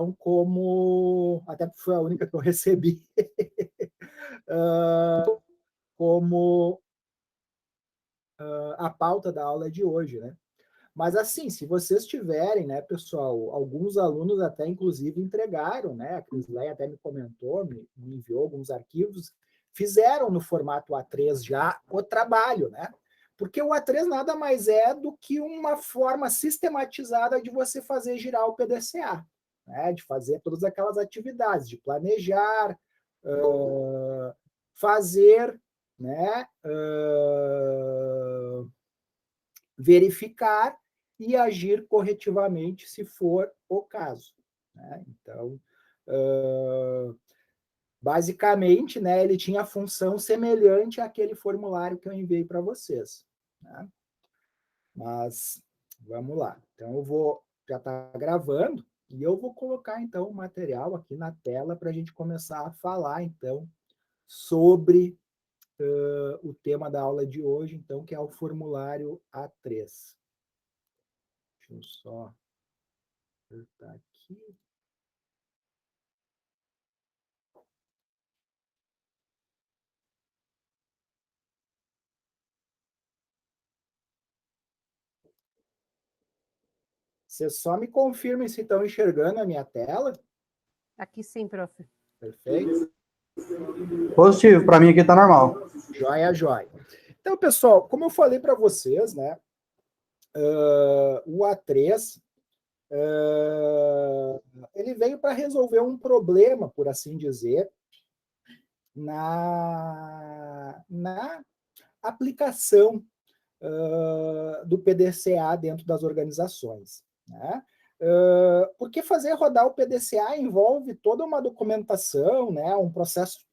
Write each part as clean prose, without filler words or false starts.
então, como... Até porque foi a única que eu recebi. Como a pauta da aula de hoje, né? Mas, assim, se vocês tiverem, né, pessoal, alguns alunos até, inclusive, entregaram, né? A Crisley até me comentou, me enviou alguns arquivos, fizeram no formato A3 já o trabalho, né? Porque o A3 nada mais é do que uma forma sistematizada de você fazer girar o PDCA, né? De fazer todas aquelas atividades, de planejar, fazer, né? Verificar e agir corretivamente se for o caso, né? Então, basicamente, né, ele tinha função semelhante àquele formulário que eu enviei para vocês, né? Mas vamos lá. Então já está gravando e eu vou colocar então o material aqui na tela para a gente começar a falar então sobre o tema da aula de hoje, então, que é o formulário A3. Deixa eu só apertar aqui. Vocês só me confirmem se estão enxergando a minha tela. Aqui sim, prof. Perfeito. Positivo, para mim aqui está normal. Joia, joia. Então, pessoal, como eu falei para vocês, né, o A3, ele veio para resolver um problema, por assim dizer, na aplicação do PDCA dentro das organizações, né? Porque fazer rodar o PDCA envolve toda uma documentação, né, um processo,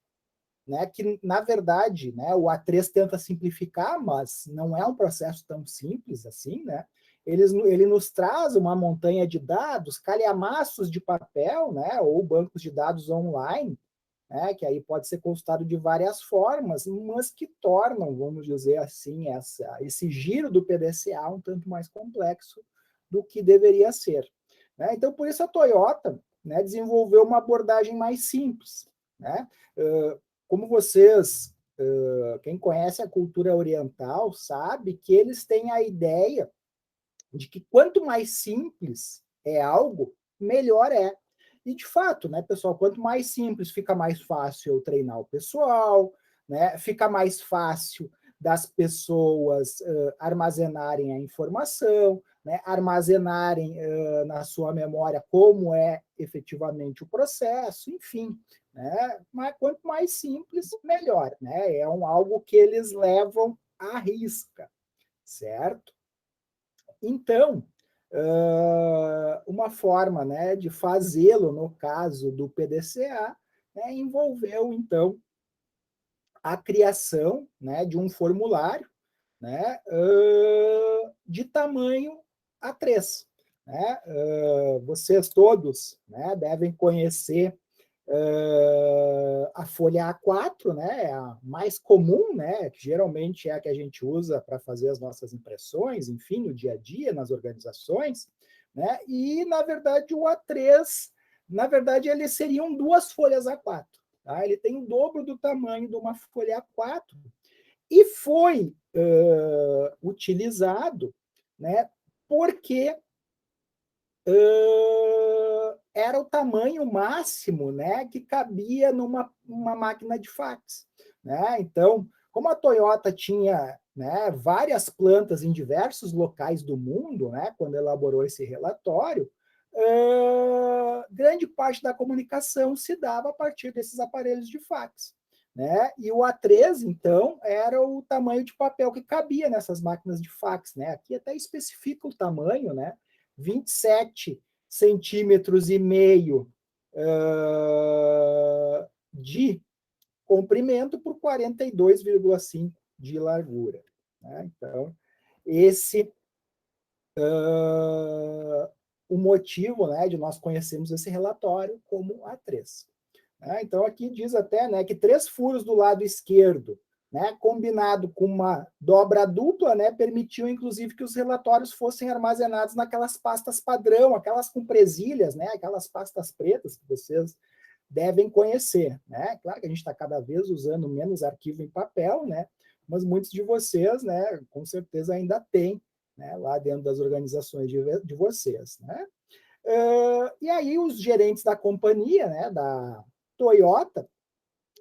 né, que, na verdade, né, o A3 tenta simplificar, mas não é um processo tão simples assim, né? Ele nos traz uma montanha de dados, calhamaços de papel, né, ou bancos de dados online, né, que aí pode ser consultado de várias formas, mas que tornam, vamos dizer assim, esse giro do PDCA um tanto mais complexo do que deveria ser, né? Então, por isso a Toyota, né, desenvolveu uma abordagem mais simples, né? Como vocês, quem conhece a cultura oriental, sabe que eles têm a ideia de que quanto mais simples é algo, melhor é. E, de fato, né, pessoal, quanto mais simples, fica mais fácil eu treinar o pessoal, né, fica mais fácil das pessoas armazenarem a informação, né, armazenarem na sua memória como é efetivamente o processo, enfim. Né, mas quanto mais simples, melhor. Né, algo que eles levam à risca, certo? Então, uma forma, né, de fazê-lo, no caso do PDCA, né, envolveu, então, a criação, né, de um formulário, né, de tamanho A3. Né? Vocês todos, né, devem conhecer a folha A4, né, é a mais comum, né, que geralmente é a que a gente usa para fazer as nossas impressões, enfim, no dia a dia, nas organizações, né, e, na verdade, o A3, na verdade, eles seriam duas folhas A4, tá? Ele tem o dobro do tamanho de uma folha A4, e foi utilizado, né, porque era o tamanho máximo, né, que cabia numa máquina de fax. Né? Então, como a Toyota tinha, né, várias plantas em diversos locais do mundo, né, quando elaborou esse relatório, grande parte da comunicação se dava a partir desses aparelhos de fax. Né? E o A3, então, era o tamanho de papel que cabia nessas máquinas de fax. Né? Aqui até especifica o tamanho, né? 27 centímetros e meio de comprimento por 42,5 de largura. Né? Então, esse o motivo, né, de nós conhecermos esse relatório como A3. Né? Então, aqui diz até, né, que 3 furos do lado esquerdo, né, combinado com uma dobra dupla, né, permitiu, inclusive, que os relatórios fossem armazenados naquelas pastas padrão, aquelas com presilhas, né, aquelas pastas pretas que vocês devem conhecer, né? Claro que a gente está cada vez usando menos arquivo em papel, né? Mas muitos de vocês, né, com certeza ainda têm, né, lá dentro das organizações de vocês, né? E aí os gerentes da companhia, né, da Toyota,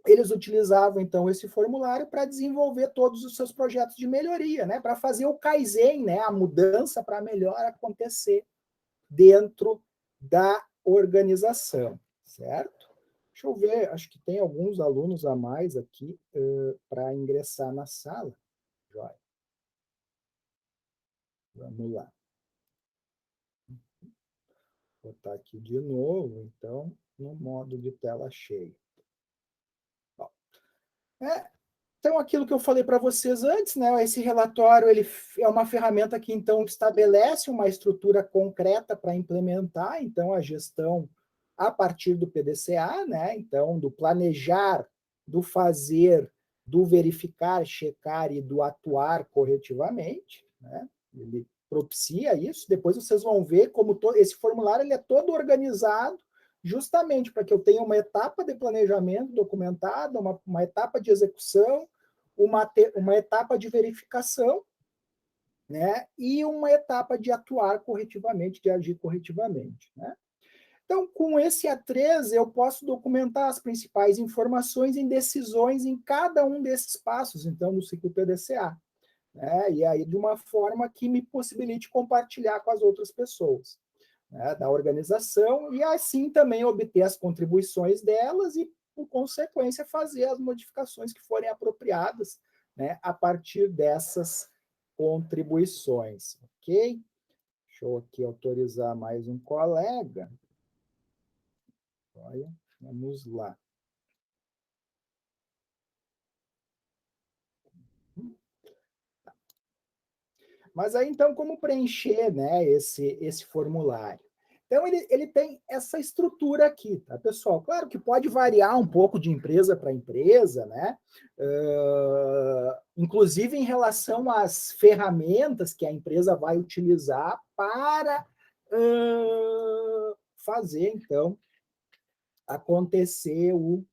eles utilizavam então esse formulário para desenvolver todos os seus projetos de melhoria, né, para fazer o Kaizen, né, a mudança para melhor acontecer dentro da organização, certo? Deixa eu ver, acho que tem alguns alunos a mais aqui para ingressar na sala. Joia. Vamos lá. Vou botar aqui de novo, então, no modo de tela cheia. Bom, então, aquilo que eu falei para vocês antes, né, esse relatório ele é uma ferramenta que, então, estabelece uma estrutura concreta para implementar, então, a gestão a partir do PDCA, né, então, do planejar, do fazer, do verificar, checar e do atuar corretivamente, né, ele propicia isso. Depois vocês vão ver como esse formulário ele é todo organizado, justamente para que eu tenha uma etapa de planejamento documentada, uma etapa de execução, uma etapa de verificação, né, e uma etapa de atuar corretivamente, de agir corretivamente, né? Então, com esse A3, eu posso documentar as principais informações em decisões em cada um desses passos, então, no ciclo PDCA, né? E aí de uma forma que me possibilite compartilhar com as outras pessoas, né, da organização, e assim também obter as contribuições delas e, por consequência, fazer as modificações que forem apropriadas, né, a partir dessas contribuições, ok? Deixa eu aqui autorizar mais um colega. Olha, vamos lá. Mas aí, então, como preencher, né, esse formulário? Então, ele tem essa estrutura aqui, tá, pessoal? Claro que pode variar um pouco de empresa para empresa, né? Inclusive em relação às ferramentas que a empresa vai utilizar para fazer, então, acontecer o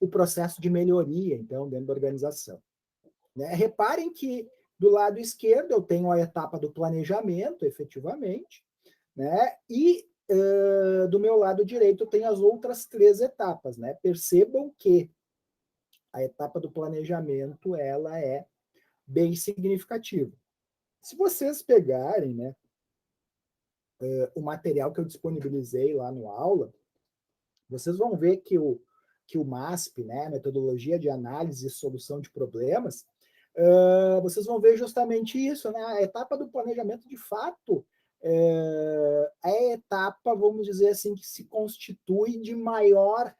processo de melhoria, então, dentro da organização, né? Reparem que do lado esquerdo eu tenho a etapa do planejamento, efetivamente, né? E do meu lado direito eu tenho as outras 3 etapas, né? Percebam que a etapa do planejamento ela é bem significativa. Se vocês pegarem, né, o material que eu disponibilizei lá no aula, vocês vão ver que o MASP, né, Metodologia de Análise e Solução de Problemas, vocês vão ver justamente isso, né? A etapa do planejamento, de fato, é a etapa, vamos dizer assim, que se constitui de maior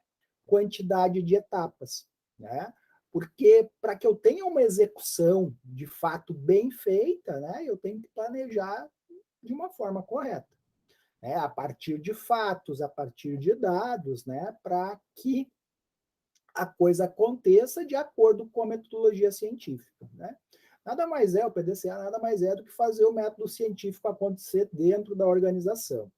quantidade de etapas, né? Porque para que eu tenha uma execução de fato bem feita, né, eu tenho que planejar de uma forma correta, né, a partir de fatos, a partir de dados, né, para que a coisa aconteça de acordo com a metodologia científica, né? Nada mais é, o PDCA nada mais é do que fazer o método científico acontecer dentro da organização.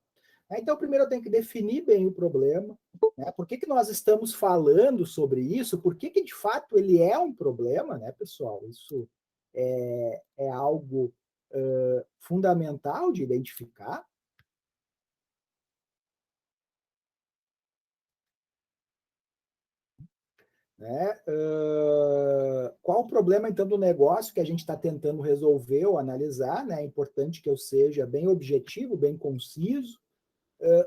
Então, primeiro eu tenho que definir bem o problema, né? Por que nós estamos falando sobre isso? Por que de fato ele é um problema, né, pessoal? Isso é algo fundamental de identificar. Né? Qual o problema, então, do negócio que a gente está tentando resolver ou analisar? Né? É importante que eu seja bem objetivo, bem conciso.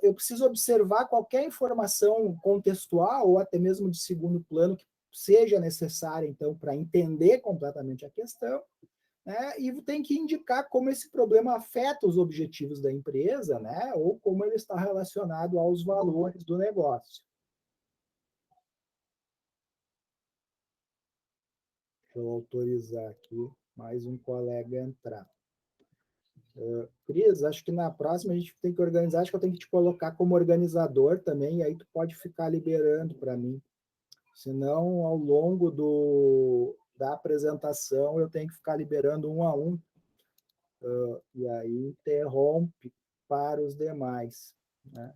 Eu preciso observar qualquer informação contextual ou até mesmo de segundo plano que seja necessária, então, para entender completamente a questão, né? E tem que indicar como esse problema afeta os objetivos da empresa, né? Ou como ele está relacionado aos valores do negócio. Deixa eu autorizar aqui mais um colega entrar. Cris, acho que na próxima a gente tem que organizar, acho que eu tenho que te colocar como organizador também, e aí tu pode ficar liberando para mim. Senão, ao longo da apresentação, eu tenho que ficar liberando um a um, e aí interrompe para os demais, né?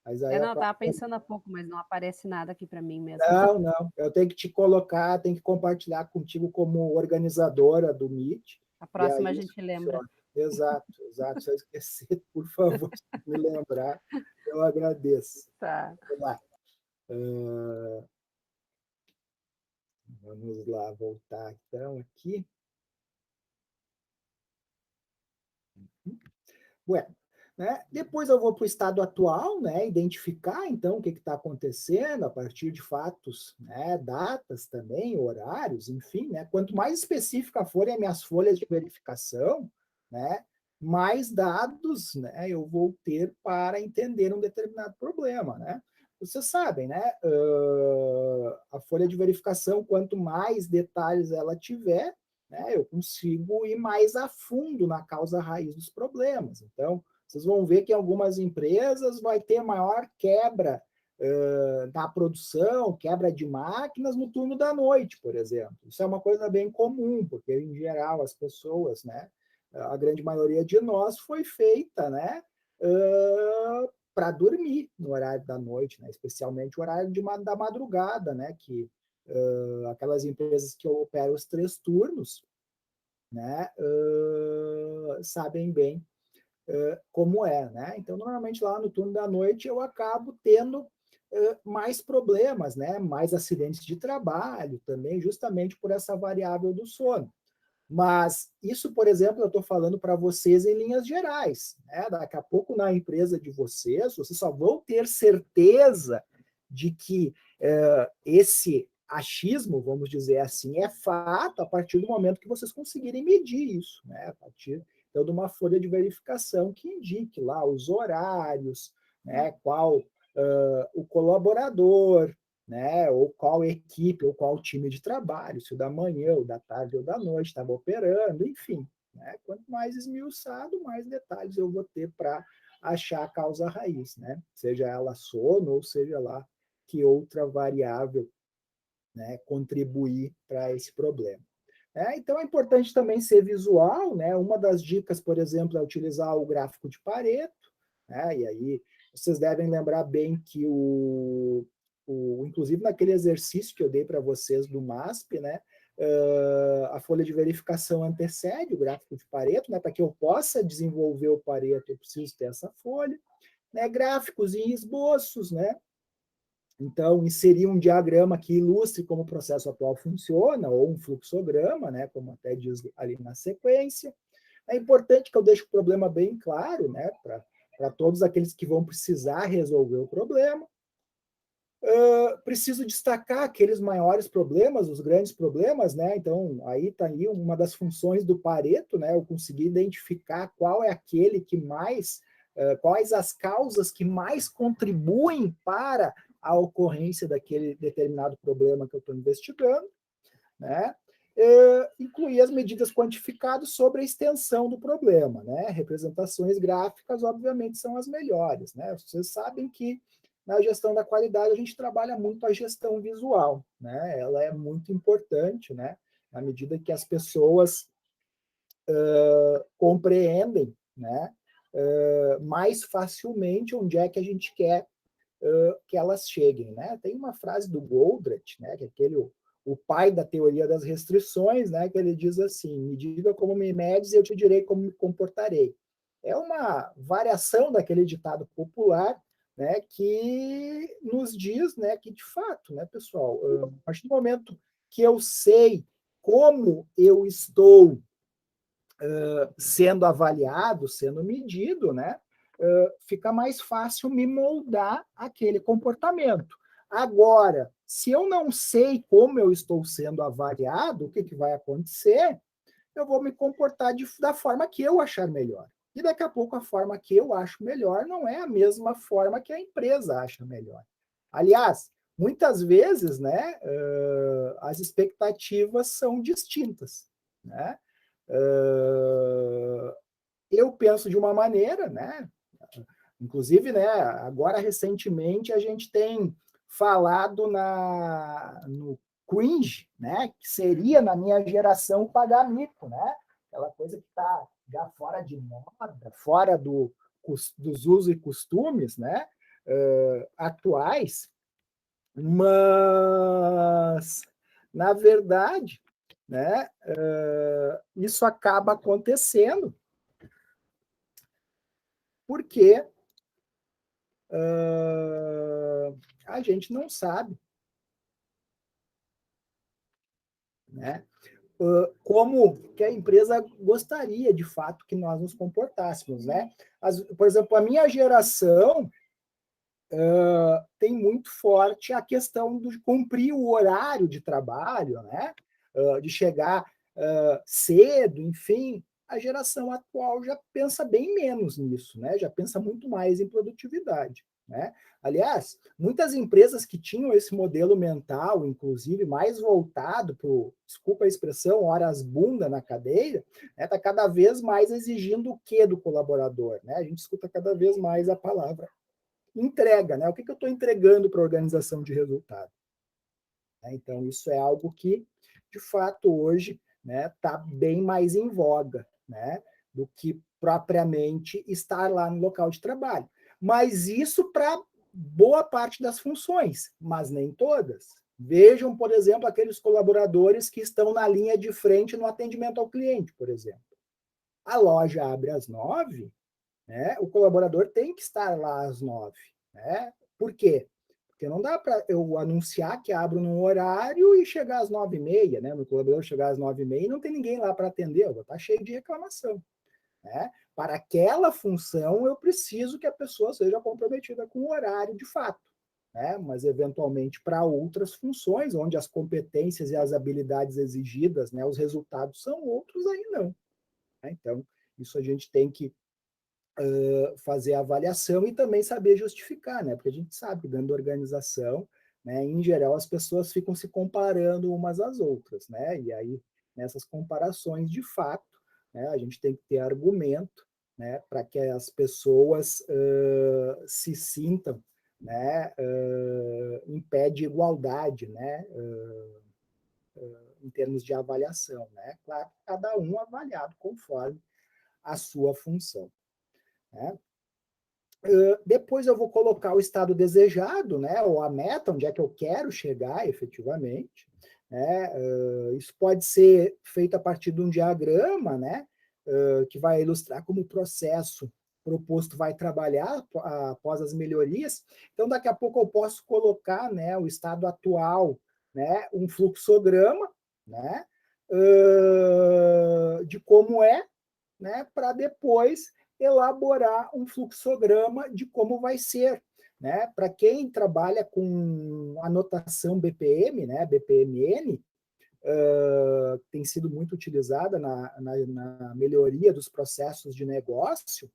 Mas aí Não, eu estava pensando há pouco, mas não aparece nada aqui para mim mesmo. Não, eu tenho que te colocar, tenho que compartilhar contigo como organizadora do Meet. A próxima a gente lembra. Exato. Se eu esquecer, por favor, me lembrar, eu agradeço. Tá. Vamos lá. Vamos lá, voltar então aqui. Bueno, né? Depois eu vou para o estado atual, né? Identificar então o que está acontecendo a partir de fatos, né? Datas também, horários, enfim, né? Quanto mais específica forem as minhas folhas de verificação, né? Mais dados, né? Eu vou ter para entender um determinado problema, né? Vocês sabem, né? A folha de verificação, quanto mais detalhes ela tiver, né, eu consigo ir mais a fundo na causa raiz dos problemas. Então, vocês vão ver que em algumas empresas vai ter maior quebra na produção, quebra de máquinas no turno da noite, por exemplo. Isso é uma coisa bem comum, porque, em geral, as pessoas, né, a grande maioria de nós foi feita, né, para dormir no horário da noite, né, especialmente o horário da madrugada, né, que aquelas empresas que operam os 3 turnos, né, sabem bem como é, né? Então, normalmente lá no turno da noite eu acabo tendo mais problemas, né? Mais acidentes de trabalho também, justamente por essa variável do sono. Mas isso, por exemplo, eu estou falando para vocês em linhas gerais, né? Daqui a pouco na empresa de vocês só vão ter certeza de que esse achismo, vamos dizer assim, é fato a partir do momento que vocês conseguirem medir isso, né? A partir então, de uma folha de verificação que indique lá os horários, né? Qual o colaborador, né? Ou qual equipe, ou qual time de trabalho, se o da manhã, ou da tarde, ou da noite estava operando, enfim. Né? Quanto mais esmiuçado, mais detalhes eu vou ter para achar a causa raiz, né? Seja ela sono, ou seja lá que outra variável, né, contribuir para esse problema. Então é importante também ser visual, né? Uma das dicas, por exemplo, é utilizar o gráfico de Pareto, né? E aí vocês devem lembrar bem que inclusive naquele exercício que eu dei para vocês do MASP, né? A folha de verificação antecede o gráfico de Pareto, né? Para que eu possa desenvolver o Pareto, eu preciso ter essa folha, né? Gráficos e esboços, né? Então, inserir um diagrama que ilustre como o processo atual funciona, ou um fluxograma, né, como até diz ali na sequência. É importante que eu deixe o problema bem claro, né, para todos aqueles que vão precisar resolver o problema. Preciso destacar aqueles maiores problemas, os grandes problemas, né? Então, aí está aí uma das funções do Pareto, né? Eu conseguir identificar qual é aquele que mais, quais as causas que mais contribuem para a ocorrência daquele determinado problema que eu estou investigando, né? Incluir as medidas quantificadas sobre a extensão do problema, né? Representações gráficas, obviamente, são as melhores, né? Vocês sabem que na gestão da qualidade a gente trabalha muito a gestão visual, né? Ela é muito importante, né? Na medida que as pessoas compreendem, né? Mais facilmente onde é que a gente quer que elas cheguem, né? Tem uma frase do Goldratt, né? Que é o pai da teoria das restrições, né? Que ele diz assim: me diga como me medes e eu te direi como me comportarei. É uma variação daquele ditado popular, né? Que nos diz, né? Que de fato, né, pessoal, a partir do momento que eu sei como eu estou sendo avaliado, sendo medido, né? Fica mais fácil me moldar aquele comportamento. Agora, se eu não sei como eu estou sendo avaliado, o que vai acontecer? Eu vou me comportar da forma que eu achar melhor. E daqui a pouco a forma que eu acho melhor não é a mesma forma que a empresa acha melhor. Aliás, muitas vezes, né, as expectativas são distintas, né? Eu penso de uma maneira, né? Inclusive, né, agora recentemente a gente tem falado no cringe, né, que seria na minha geração pagar mico, né? Aquela coisa que está já fora de moda, fora dos usos e costumes, né, atuais, mas na verdade, né, isso acaba acontecendo porque a gente não sabe, né, como que a empresa gostaria de fato que nós nos comportássemos, né? Por exemplo, a minha geração tem muito forte a questão de cumprir o horário de trabalho, né? De chegar cedo, enfim. A geração atual já pensa bem menos nisso, né? Já pensa muito mais em produtividade, né? Aliás, muitas empresas que tinham esse modelo mental, inclusive mais voltado para, desculpa a expressão, horas bunda na cadeira, né? Tá cada vez mais exigindo o quê do colaborador, né? A gente escuta cada vez mais a palavra entrega, né? O que eu estou entregando para a organização de resultado? Então, isso é algo que, de fato, hoje está bem mais em voga, né? Do que propriamente estar lá no local de trabalho. Mas isso para boa parte das funções, mas nem todas. Vejam, por exemplo, aqueles colaboradores que estão na linha de frente no atendimento ao cliente, por exemplo. A loja abre às 9h, né? O colaborador tem que estar lá às 9h. Né? Por quê? Porque não dá para eu anunciar que abro num horário e chegar às 9h30, né? Meu colaborador chegar às 9h30 e não tem ninguém lá para atender, eu vou estar cheio de reclamação. Né? Para aquela função, eu preciso que a pessoa seja comprometida com o horário de fato. Né? Mas, eventualmente, para outras funções, onde as competências e as habilidades exigidas, né, os resultados são outros, aí não. Né? Então, isso a gente tem que fazer a avaliação e também saber justificar, né? Porque a gente sabe que dentro da organização, né, em geral, as pessoas ficam se comparando umas às outras, né? E aí, nessas comparações, de fato, né, a gente tem que ter argumento, né, para que as pessoas se sintam, né, em pé de igualdade, né, em termos de avaliação, né? Claro, cada um avaliado conforme a sua função. Né? Depois eu vou colocar o estado desejado, né, ou a meta, onde é que eu quero chegar efetivamente. Né? Isso pode ser feito a partir de um diagrama, né, que vai ilustrar como o processo proposto vai trabalhar após as melhorias. Então, daqui a pouco eu posso colocar, né, o estado atual, né, um fluxograma, né, de como é, né, para depois elaborar um fluxograma de como vai ser. Né? Para quem trabalha com anotação BPM, né, BPMN, tem sido muito utilizada na melhoria dos processos de negócio,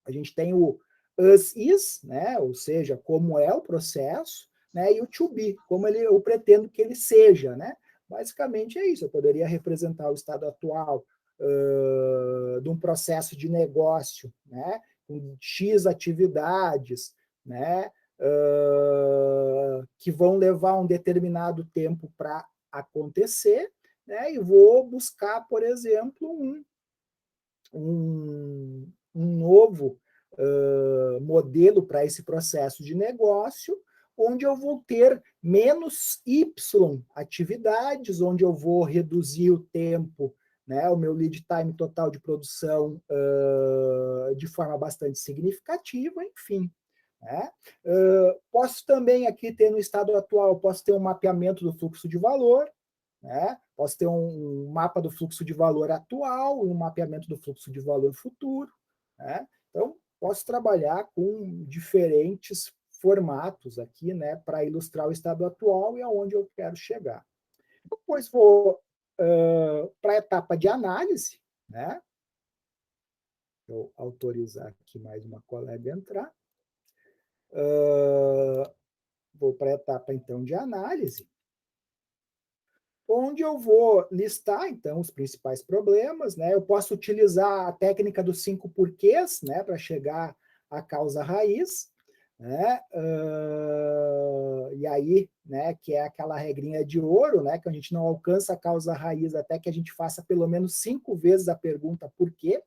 a gente tem o as is, né, ou seja, como é o processo, né, e o to be, como eu pretendo que ele seja. Né? Basicamente é isso, eu poderia representar o estado atual de um processo de negócio, né, com X atividades, né, que vão levar um determinado tempo para acontecer, né, e vou buscar, por exemplo, um novo modelo para esse processo de negócio, onde eu vou ter menos Y atividades, onde eu vou reduzir o tempo, né, o meu lead time total de produção de forma bastante significativa, enfim. Né? Posso também aqui ter no estado atual, posso ter um mapeamento do fluxo de valor, né? Posso ter um mapa do fluxo de valor atual e um mapeamento do fluxo de valor futuro. Né? Então, posso trabalhar com diferentes formatos aqui, né, para ilustrar o estado atual e aonde eu quero chegar. Depois vou para a etapa de análise. Né? Vou autorizar aqui mais uma colega entrar. Vou para a etapa, então, de análise, onde eu vou listar, então, os principais problemas, né? Eu posso utilizar a técnica dos 5 porquês, né, para chegar à causa raiz, né? E aí, né, que é aquela regrinha de ouro, né, que a gente não alcança a causa raiz até que a gente faça pelo menos 5 vezes a pergunta por quê,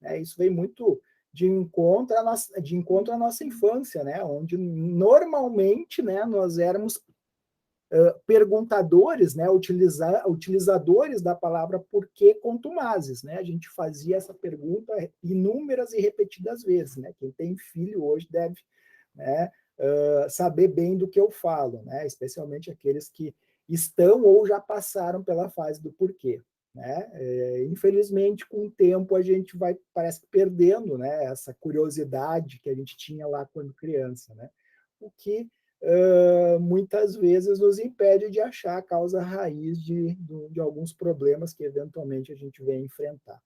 né? Isso vem muito de encontro à nossa infância, né, onde normalmente, né, nós éramos perguntadores, né, utilizadores da palavra porquê contumazes, né? A gente fazia essa pergunta inúmeras e repetidas vezes, né? Quem tem filho hoje deve, né, saber bem do que eu falo, né? Especialmente aqueles que estão ou já passaram pela fase do porquê, né? Infelizmente, com o tempo a gente vai, parece, perdendo, né, essa curiosidade que a gente tinha lá quando criança, né? O que muitas vezes nos impede de achar a causa raiz de alguns problemas que eventualmente a gente vem enfrentar.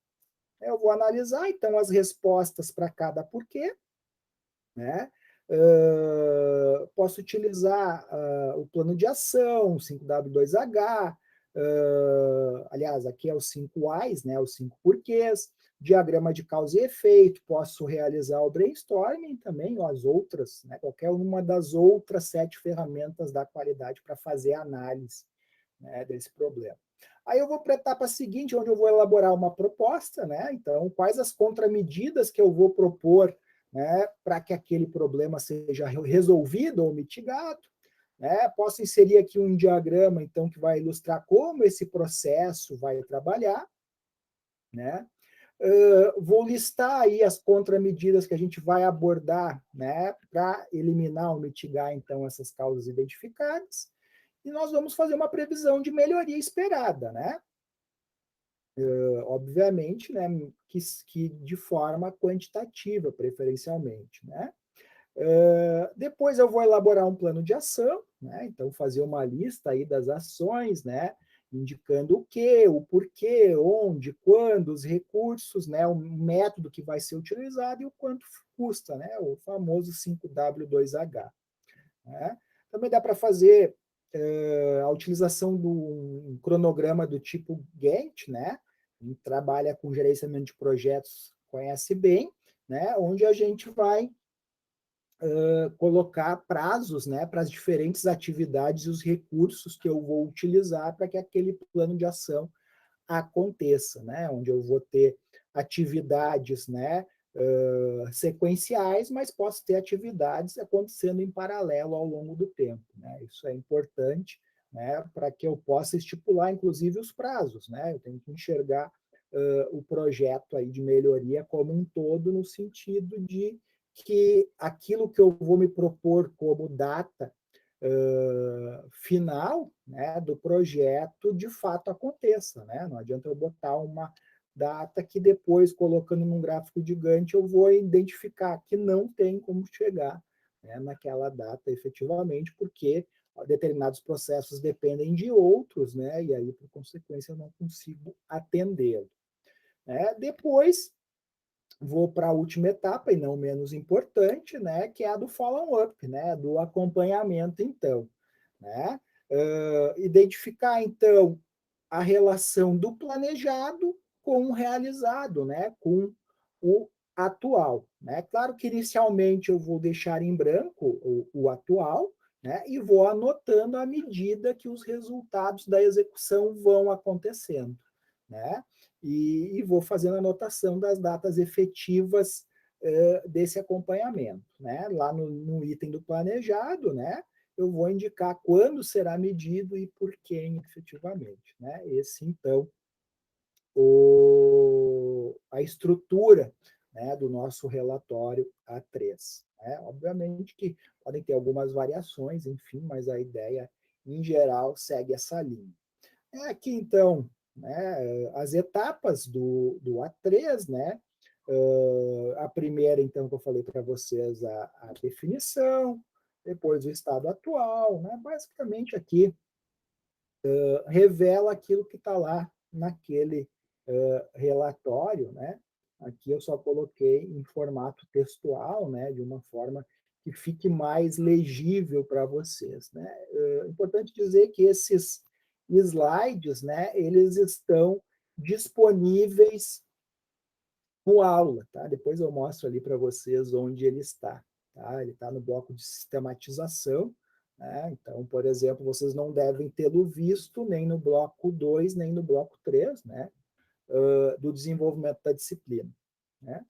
Eu vou analisar, então, as respostas para cada porquê, né? Posso utilizar o plano de ação, 5W2H, aliás, aqui é os 5 Whys, né, os 5 porquês, diagrama de causa e efeito, posso realizar o brainstorming também, ou as outras, né, qualquer uma das outras 7 ferramentas da qualidade para fazer a análise, né, desse problema. Aí eu vou para a etapa seguinte, onde eu vou elaborar uma proposta, né? Então, quais as contramedidas que eu vou propor, né, para que aquele problema seja resolvido ou mitigado, né? Posso inserir aqui um diagrama, então, que vai ilustrar como esse processo vai trabalhar, né? Vou listar aí as contramedidas que a gente vai abordar, né, para eliminar ou mitigar, então, essas causas identificadas, e nós vamos fazer uma previsão de melhoria esperada, né? Obviamente, né, que de forma quantitativa, preferencialmente, né? Depois eu vou elaborar um plano de ação, né? Então fazer uma lista aí das ações, né? Indicando o que, o porquê, onde, quando, os recursos, né? O método que vai ser utilizado e o quanto custa, né? O famoso 5W2H, né? Também dá para fazer a utilização de um cronograma do tipo Gantt, né? Quem trabalha com gerenciamento de projetos conhece bem, né? Onde a gente vai colocar prazos, né, para as diferentes atividades e os recursos que eu vou utilizar para que aquele plano de ação aconteça, né, onde eu vou ter atividades, né, sequenciais, mas posso ter atividades acontecendo em paralelo ao longo do tempo, né? Isso é importante, né, para que eu possa estipular, inclusive, os prazos, né? Eu tenho que enxergar o projeto aí de melhoria como um todo, no sentido de que aquilo que eu vou me propor como data final, né, do projeto de fato aconteça, né? Não adianta eu botar uma data que depois, colocando num gráfico de Gantt, eu vou identificar que não tem como chegar, né, naquela data efetivamente, porque determinados processos dependem de outros, né? E aí, por consequência, eu não consigo atendê-lo. Depois, vou para a última etapa, e não menos importante, né, que é a do follow-up, né, do acompanhamento, então. Né? Identificar, então, a relação do planejado com o realizado, né, com o atual. Né? Claro que, inicialmente, eu vou deixar em branco o atual, né, e vou anotando à medida que os resultados da execução vão acontecendo. Né? E vou fazendo anotação das datas efetivas desse acompanhamento. Né? Lá no item do planejado, né, eu vou indicar quando será medido e por quem efetivamente. Né? Esse, então, a estrutura, né, do nosso relatório A3. Né? Obviamente que podem ter algumas variações, enfim, mas a ideia, em geral, segue essa linha. Aqui, então, né, as etapas do A3, né? A primeira, então, que eu falei para vocês, a definição, depois o estado atual, né? Basicamente aqui revela aquilo que está lá naquele relatório, né? Aqui eu só coloquei em formato textual, né? De uma forma que fique mais legível para vocês, né? É importante dizer que slides, né, eles estão disponíveis no aula, tá? Depois eu mostro ali para vocês onde ele está, tá? Ele está no bloco de sistematização, né? Então, por exemplo, vocês não devem tê-lo visto nem no bloco 2, nem no bloco 3, né? Do desenvolvimento da disciplina, né?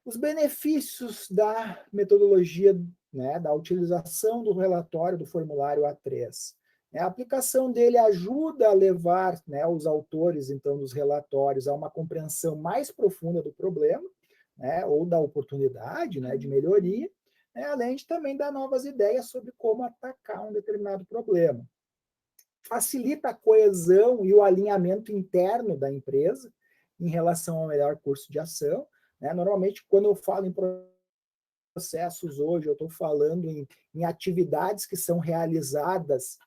Os benefícios da metodologia, né, da utilização do relatório do formulário A3. A aplicação dele ajuda a levar, né, os autores, então, dos relatórios a uma compreensão mais profunda do problema, né, ou da oportunidade, né, de melhoria, né, além de também dar novas ideias sobre como atacar um determinado problema. Facilita a coesão e o alinhamento interno da empresa em relação ao melhor curso de ação. Né? Normalmente, quando eu falo em processos hoje, eu estou falando em atividades que são realizadas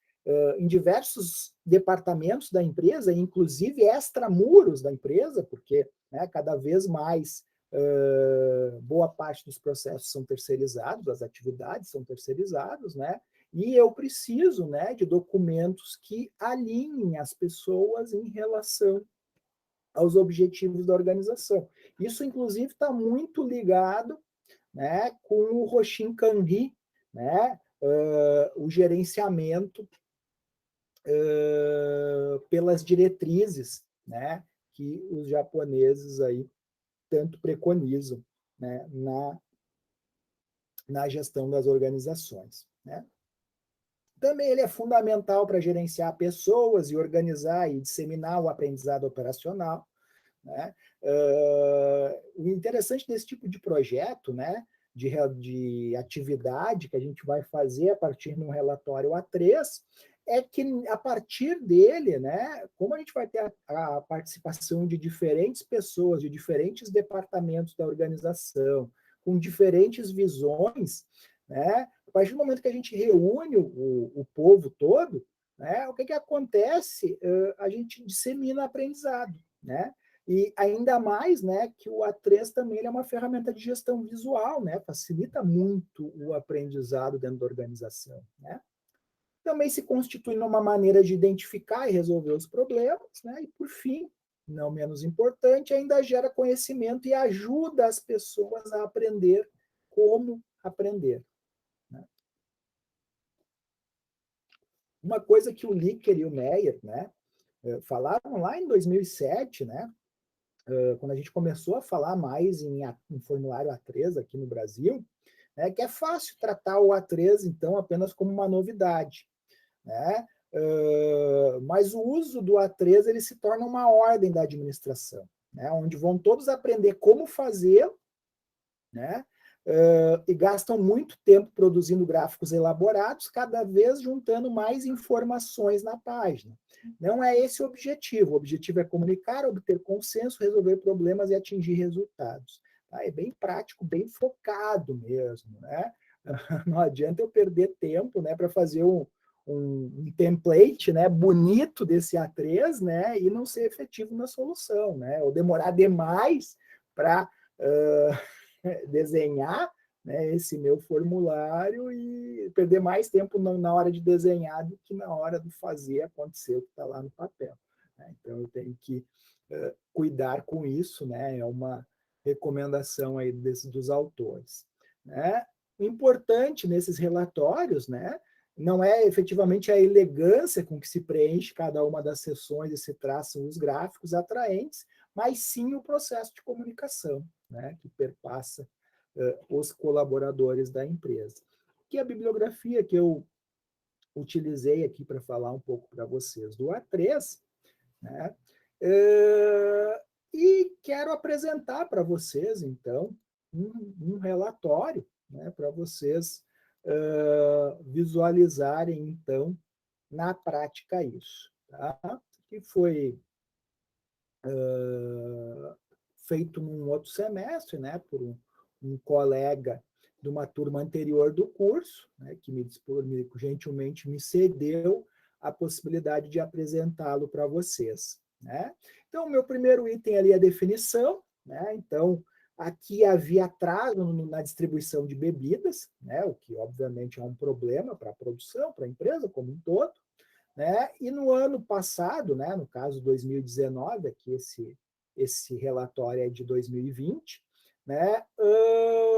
em diversos departamentos da empresa, inclusive extramuros da empresa, porque, né, cada vez mais boa parte dos processos são terceirizados, as atividades são terceirizadas, né? E eu preciso, né, de documentos que alinhem as pessoas em relação aos objetivos da organização. Isso, inclusive, está muito ligado, né, com o Roshin Kanri, né, o gerenciamento pelas diretrizes, né, que os japoneses aí tanto preconizam, né, na gestão das organizações, né? Também ele é fundamental para gerenciar pessoas e organizar e disseminar o aprendizado operacional, né? O interessante desse tipo de projeto, né, de atividade que a gente vai fazer a partir de um relatório A3, é que a partir dele, né, como a gente vai ter a participação de diferentes pessoas, de diferentes departamentos da organização, com diferentes visões, né, a partir do momento que a gente reúne o povo todo, né, o que acontece? A gente dissemina aprendizado, né? E ainda mais, né, que o A3 também é uma ferramenta de gestão visual, né? Facilita muito o aprendizado dentro da organização, né? Também se constitui numa maneira de identificar e resolver os problemas, né? E por fim, não menos importante, ainda gera conhecimento e ajuda as pessoas a aprender como aprender, né? Uma coisa que o Licker e o Meyer, né, falaram lá em 2007, né, quando a gente começou a falar mais em formulário A3 aqui no Brasil, né, que é fácil tratar o A3, então, apenas como uma novidade, né? Mas o uso do A3 ele se torna uma ordem da administração, né, onde vão todos aprender como fazer, né? E gastam muito tempo produzindo gráficos elaborados, cada vez juntando mais informações na página. Não é esse o objetivo. O objetivo é comunicar, obter consenso, resolver problemas e atingir resultados. Tá? É bem prático, bem focado mesmo, né? Não adianta eu perder tempo, né, para fazer um template, né, bonito desse A3, né, e não ser efetivo na solução, né? Ou demorar demais para desenhar, né, esse meu formulário e perder mais tempo na hora de desenhar do que na hora de fazer acontecer o que está lá no papel, né? Então, eu tenho que cuidar com isso, né? É uma recomendação aí dos autores, né? O importante nesses relatórios, né, não é efetivamente a elegância com que se preenche cada uma das seções e se traçam os gráficos atraentes, mas sim o processo de comunicação, né, que perpassa os colaboradores da empresa. Que a bibliografia que eu utilizei aqui para falar um pouco para vocês do A3, né, e quero apresentar para vocês, então, um relatório, né, para vocês visualizarem, então, na prática isso. Tá? Que foi feito num outro semestre, né, por um colega de uma turma anterior do curso, né, que gentilmente me cedeu a possibilidade de apresentá-lo para vocês, né? Então, o meu primeiro item ali é a definição, né? Então, aqui havia atraso na distribuição de bebidas, né, o que obviamente é um problema para a produção, para a empresa como um todo, né? E no ano passado, né, no caso 2019, aqui esse relatório é de 2020, né,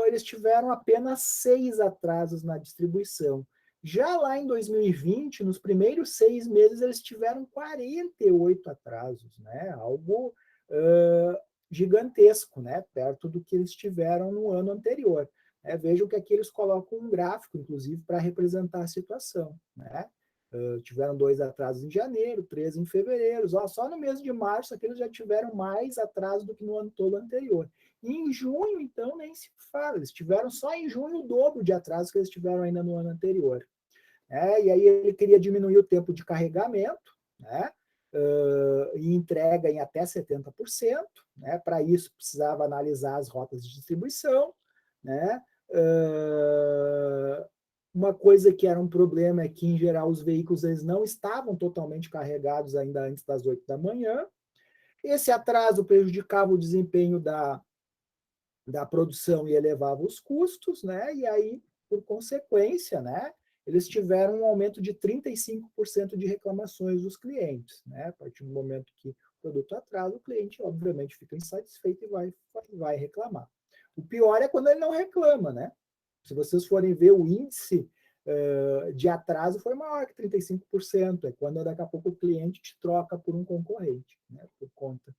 eles tiveram apenas 6 atrasos na distribuição. Já lá em 2020, nos primeiros 6 meses, eles tiveram 48 atrasos, né? Algo gigantesco, né? Perto do que eles tiveram no ano anterior. Vejam que aqui eles colocam um gráfico, inclusive, para representar a situação, né? Tiveram 2 atrasos em janeiro, 3 em fevereiro. Só no mês de março aqui eles já tiveram mais atraso do que no ano todo anterior. E em junho, então, nem se fala. Eles tiveram só em junho o dobro de atrasos que eles tiveram ainda no ano anterior. E aí ele queria diminuir o tempo de carregamento, né? E entrega em até 70%. Né? Para isso, precisava analisar as rotas de distribuição. Né? Uma coisa que era um problema é que, em geral, os veículos eles não estavam totalmente carregados ainda antes das 8 da manhã. Esse atraso prejudicava o desempenho da produção e elevava os custos, né? E aí, por consequência, né, eles tiveram um aumento de 35% de reclamações dos clientes. Né? A partir do momento que o produto atrasa, o cliente, obviamente, fica insatisfeito e vai reclamar. O pior é quando ele não reclama, né? Se vocês forem ver o índice de atraso foi maior que 35%, é quando daqui a pouco o cliente te troca por um concorrente, né, por conta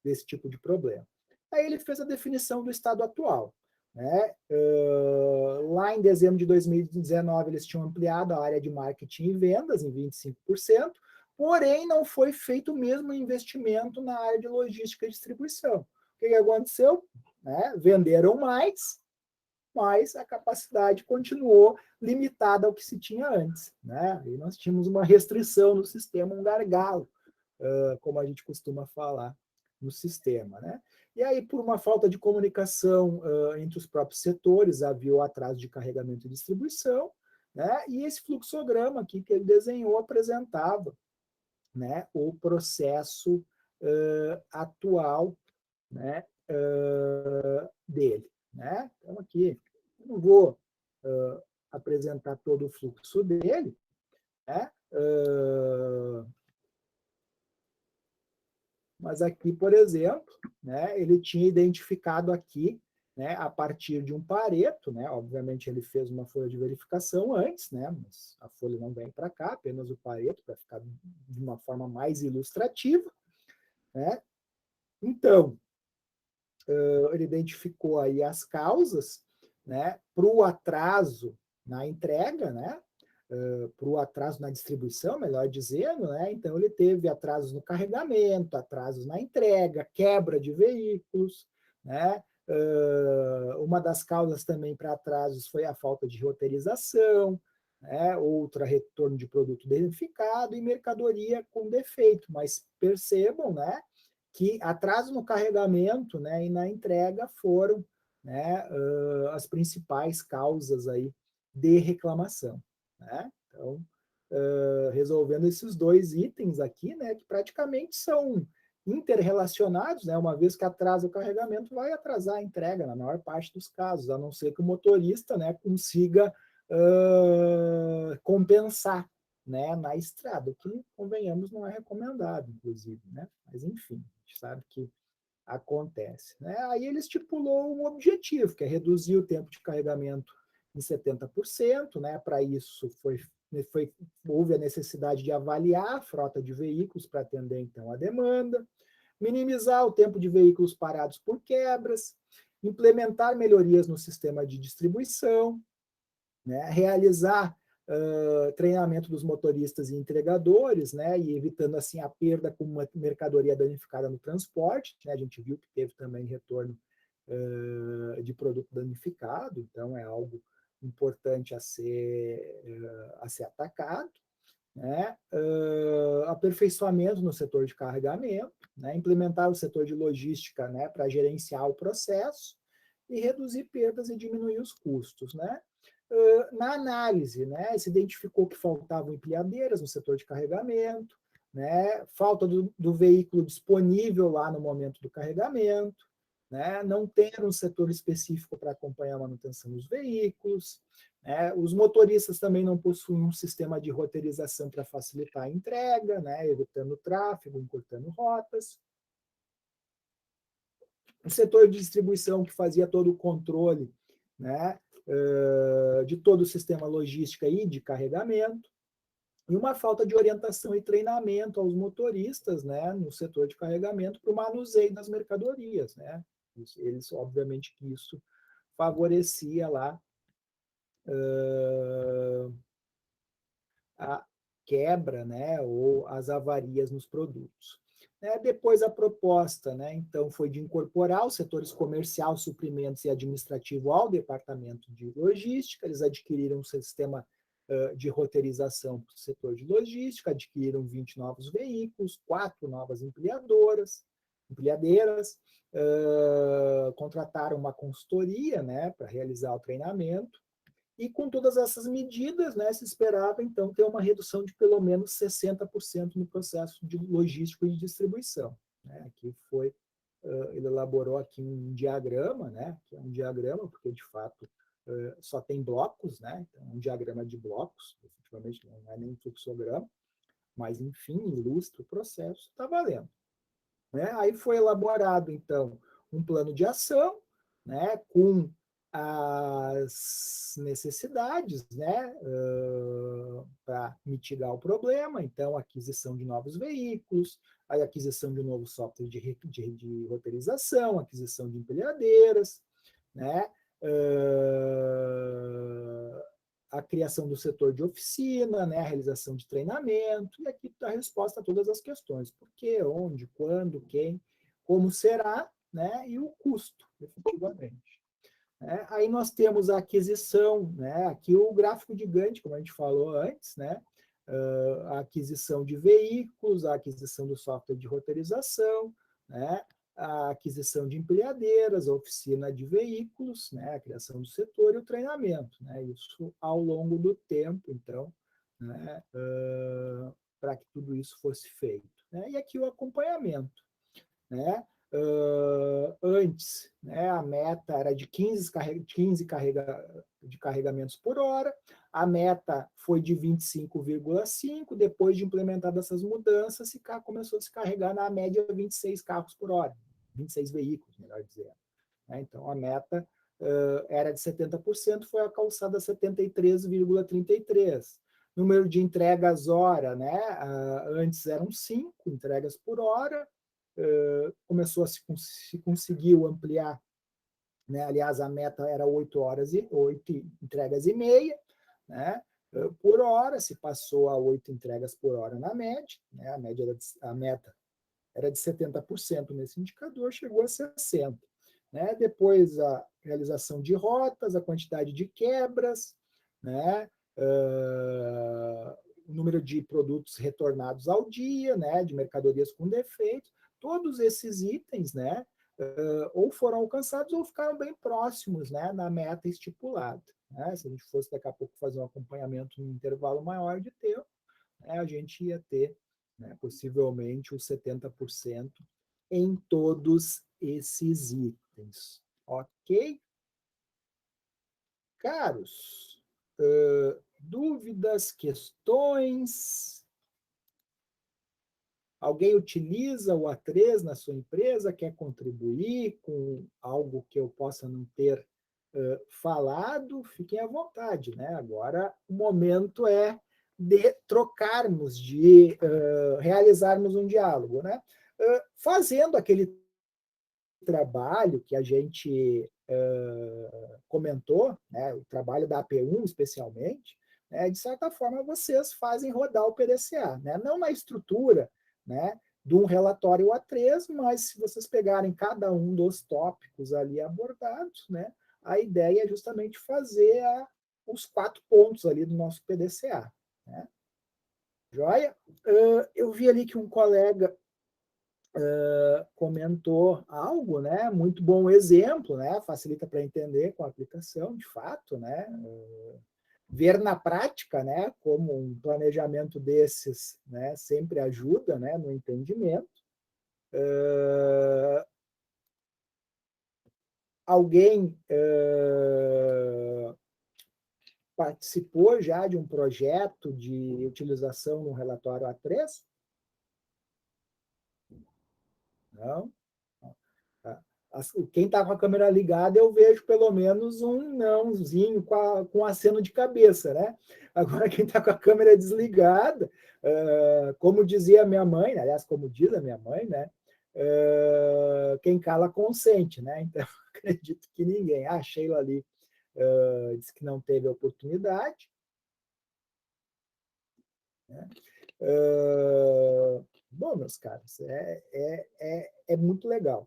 desse tipo de problema. Aí ele fez a definição do estado atual. Né? Lá em dezembro de 2019, eles tinham ampliado a área de marketing e vendas em 25%, porém não foi feito o mesmo investimento na área de logística e distribuição. O que aconteceu? Né? Venderam mais, mas a capacidade continuou limitada ao que se tinha antes. Né? E nós tínhamos uma restrição no sistema, um gargalo, como a gente costuma falar no sistema. Né? E aí, por uma falta de comunicação entre os próprios setores, havia o atraso de carregamento e distribuição, né? E esse fluxograma aqui que ele desenhou apresentava, né, o processo atual, né, dele. Né? Então, aqui, eu não vou apresentar todo o fluxo dele, né? Mas aqui, por exemplo, né, ele tinha identificado aqui, né, a partir de um Pareto, né, obviamente ele fez uma folha de verificação antes, né, mas a folha não vem para cá, apenas o Pareto, para ficar de uma forma mais ilustrativa. Né? Então, ele identificou aí as causas, né, para o atraso na entrega, né, para o atraso na distribuição, melhor dizendo, né? Então ele teve atrasos no carregamento, atrasos na entrega, quebra de veículos, né? Uma das causas também para atrasos foi a falta de roteirização, né? Outra, retorno de produto danificado e mercadoria com defeito. Mas percebam, né, que atraso no carregamento, né, e na entrega foram, né, as principais causas aí de reclamação. Né? Então, resolvendo esses 2 itens aqui, né, que praticamente são interrelacionados, né, uma vez que atrasa o carregamento, vai atrasar a entrega, na maior parte dos casos, a não ser que o motorista, né, consiga compensar, né, na estrada, o que, convenhamos, não é recomendado, inclusive. Né? Mas, enfim, a gente sabe que acontece. Né? Aí ele estipulou um objetivo, que é reduzir o tempo de carregamento em 70%, né? Para isso houve a necessidade de avaliar a frota de veículos para atender então a demanda, minimizar o tempo de veículos parados por quebras, implementar melhorias no sistema de distribuição, né? Realizar treinamento dos motoristas e entregadores, né? E evitando assim a perda com uma mercadoria danificada no transporte. Né? A gente viu que teve também retorno de produto danificado, então é algo importante a ser atacado. Né? Aperfeiçoamento no setor de carregamento, né? Implementar o setor de logística, né, para gerenciar o processo e reduzir perdas e diminuir os custos. Né? Na análise, né, se identificou que faltavam empilhadeiras no setor de carregamento, né, falta do veículo disponível lá no momento do carregamento, né? Não ter um setor específico para acompanhar a manutenção dos veículos, né? Os motoristas também não possuem um sistema de roteirização para facilitar a entrega, né? Evitando tráfego, encurtando rotas. O setor de distribuição, que fazia todo o controle, né, de todo o sistema logístico e de carregamento, e uma falta de orientação e treinamento aos motoristas, né, no setor de carregamento para o manuseio das mercadorias, né? Eles, obviamente, que isso favorecia lá a quebra, né, ou as avarias nos produtos. Depois a proposta, né, então, foi de incorporar os setores comercial, suprimentos e administrativo ao departamento de logística. Eles adquiriram um sistema de roteirização para o setor de logística, adquiriram 20 novos veículos, 4 novas empilhadeiras, contrataram uma consultoria, né, para realizar o treinamento. E com todas essas medidas, né, se esperava, então, ter uma redução de pelo menos 60% no processo de logístico e de distribuição. Né? Aqui foi, ele elaborou aqui um diagrama, né, que é um diagrama, porque, de fato, só tem blocos, né, então, um diagrama de blocos, efetivamente não é nem fluxograma, mas, enfim, ilustra o processo, está valendo. Né? Aí foi elaborado, então, um plano de ação, né, com as necessidades, né, para mitigar o problema. Então, aquisição de novos veículos, a aquisição de um novo software de roteirização, aquisição de empilhadeiras, né, a criação do setor de oficina, né, a realização de treinamento, e aqui está a resposta a todas as questões: por quê, onde, quando, quem, como será, né, e o custo, efetivamente. Aí nós temos a aquisição, né, aqui o gráfico de Gantt, como a gente falou antes, né, a aquisição de veículos, a aquisição do software de roteirização, né, a aquisição de empilhadeiras, a oficina de veículos, né, a criação do setor e o treinamento, né, isso ao longo do tempo, então, né, para que tudo isso fosse feito. Né, e aqui o acompanhamento, né, antes, né, a meta era de 15 carregamentos por hora, a meta foi de 25,5, depois de implementadas essas mudanças, começou a se carregar na média 26 carros por hora, 26 veículos, melhor dizendo. Então, a meta era de 70%, foi alcançada a 73,33%. Número de entregas hora, né? Antes eram 5 entregas por hora, começou a se conseguiu ampliar, né? Aliás, a meta era 8 entregas e meia, né? Por hora, se passou a 8 entregas por hora na média, né? A meta era de 70% nesse indicador, chegou a 60%. Né? Depois, a realização de rotas, a quantidade de quebras, né? O número de produtos retornados ao dia, né? De mercadorias com defeito, todos esses itens, né? Ou foram alcançados ou ficaram bem próximos, né? Na meta estipulada. Né? Se a gente fosse daqui a pouco fazer um acompanhamento em um intervalo maior de tempo, né? A gente ia ter, né, possivelmente os 70% em todos esses itens. Ok? Caros, dúvidas, questões? Alguém utiliza o A3 na sua empresa, quer contribuir com algo que eu possa não ter falado? Fiquem à vontade, né? Agora o momento é de trocarmos, de realizarmos um diálogo, né? Fazendo aquele trabalho que a gente comentou, né, o trabalho da AP1 especialmente, né, de certa forma vocês fazem rodar o PDCA, né, não na estrutura, né, de um relatório A3, mas se vocês pegarem cada um dos tópicos ali abordados, né, a ideia é justamente fazer os 4 pontos ali do nosso PDCA. Né? Joia? Eu vi ali que um colega comentou algo, né? Muito bom exemplo, né? Facilita para entender com a aplicação, de fato, né? Ver na prática, né? Como um planejamento desses, né? Sempre ajuda, né? No entendimento. Alguém participou já de um projeto de utilização no relatório A3? Não? Quem está com a câmera ligada, eu vejo pelo menos um nãozinho com aceno de cabeça, né? Agora, quem está com a câmera desligada, como dizia a minha mãe, aliás, como diz a minha mãe, né? Quem cala consente, né? Então, acredito que ninguém. A Sheila ali disse que não teve oportunidade. Né? Bom, meus caros, é muito legal.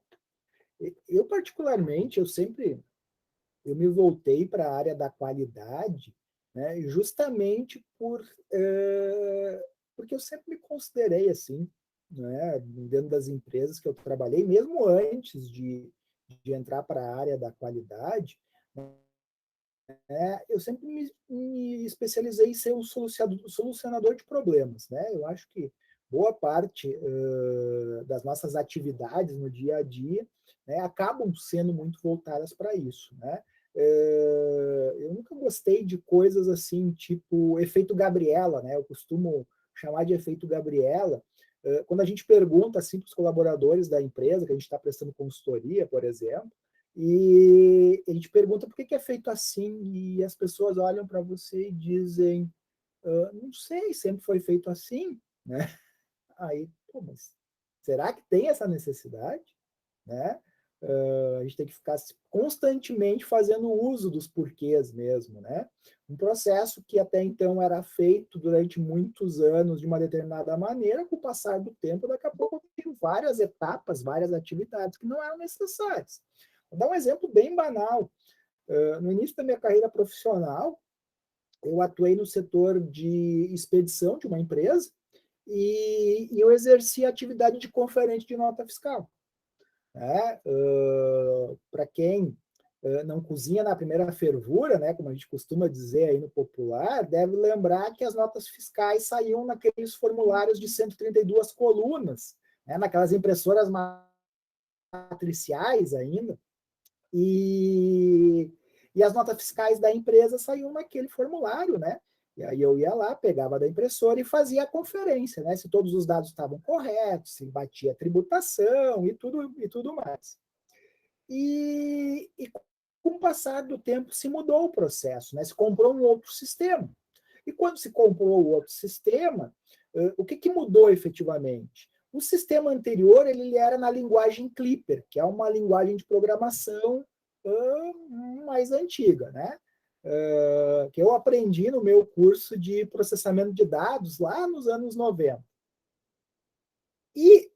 Eu, particularmente, eu me voltei para a área da qualidade, né, justamente porque eu sempre me considerei assim, né, dentro das empresas que eu trabalhei, mesmo antes de entrar para a área da qualidade, eu sempre me especializei em ser um solucionador de problemas. Né? Eu acho que boa parte das nossas atividades no dia a dia, né, acabam sendo muito voltadas para isso. Né? Eu nunca gostei de coisas assim, tipo efeito Gabriela, né? Eu costumo chamar de efeito Gabriela, quando a gente pergunta assim, para os colaboradores da empresa, que a gente está prestando consultoria, por exemplo, e a gente pergunta por que é feito assim, e as pessoas olham para você e dizem, não sei, sempre foi feito assim, né? Aí, pô, mas será que tem essa necessidade? Né? A gente tem que ficar constantemente fazendo uso dos porquês mesmo, né? Um processo que até então era feito durante muitos anos de uma determinada maneira, com o passar do tempo, daqui a pouco tem várias etapas, várias atividades que não eram necessárias. Vou dar um exemplo bem banal. No início da minha carreira profissional, eu atuei no setor de expedição de uma empresa e eu exerci a atividade de conferente de nota fiscal. Né? Para quem não cozinha na primeira fervura, né, como a gente costuma dizer aí no popular, deve lembrar que as notas fiscais saíam naqueles formulários de 132 colunas, né, naquelas impressoras matriciais ainda, e as notas fiscais da empresa saíam naquele formulário, né? E aí eu ia lá, pegava da impressora e fazia a conferência, né? Se todos os dados estavam corretos, se batia a tributação e tudo mais. E com o passar do tempo se mudou o processo, né? Se comprou um outro sistema. E quando se comprou o outro sistema, o que mudou efetivamente? O sistema anterior ele era na linguagem Clipper, que é uma linguagem de programação mais antiga, né? Que eu aprendi no meu curso de processamento de dados lá nos anos 90. E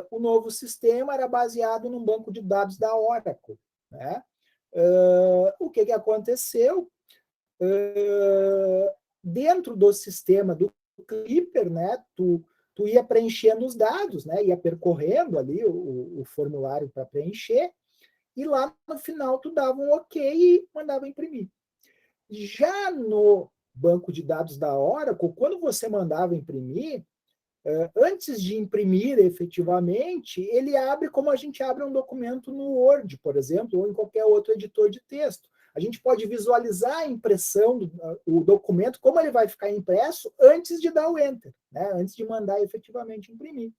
o novo sistema era baseado num banco de dados da Oracle. Né? O que aconteceu? Dentro do sistema do Clipper, né, tu ia preenchendo os dados, né, ia percorrendo ali o formulário para preencher, e lá no final tu dava um OK e mandava imprimir. Já no banco de dados da Oracle, quando você mandava imprimir, antes de imprimir efetivamente, ele abre como a gente abre um documento no Word, por exemplo, ou em qualquer outro editor de texto. A gente pode visualizar a impressão do documento, como ele vai ficar impresso, antes de dar o Enter, né? Antes de mandar efetivamente imprimir.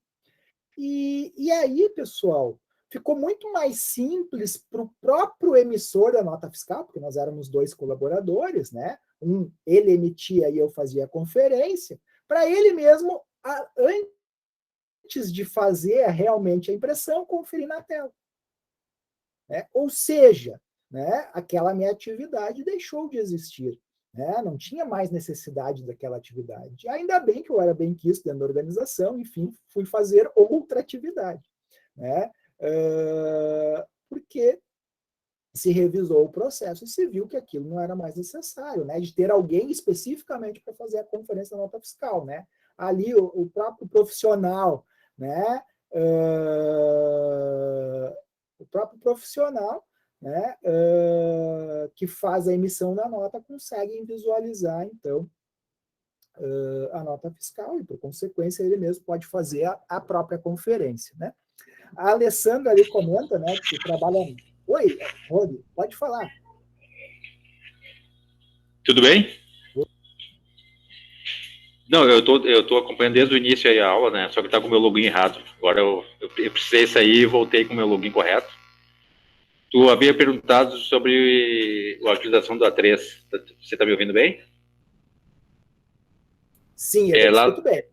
E aí, pessoal, ficou muito mais simples para o próprio emissor da nota fiscal, porque nós éramos 2 colaboradores, né? Ele emitia e eu fazia a conferência, para ele mesmo, antes de fazer realmente a impressão, conferir na tela. Né? Ou seja, né, aquela minha atividade deixou de existir. Né? Não tinha mais necessidade daquela atividade. Ainda bem que eu era bem quisto dentro da organização, enfim, fui fazer outra atividade. Né? Porque se revisou o processo e se viu que aquilo não era mais necessário, né? De ter alguém especificamente para fazer a conferência da nota fiscal. Né? Ali, o próprio profissional, né? O próprio profissional, né, que faz a emissão da nota, consegue visualizar, então, a nota fiscal e, por consequência, ele mesmo pode fazer a própria conferência. Né? A Alessandra ali comenta, né, que trabalha Oi, Rony, pode falar. Tudo bem? Não, eu tô acompanhando desde o início aí a aula, né? Só que tá com o meu login errado. Agora eu precisei sair e voltei com o meu login correto. Tu havia perguntado sobre a utilização do A3. Você está me ouvindo bem? Sim, eu escuto bem.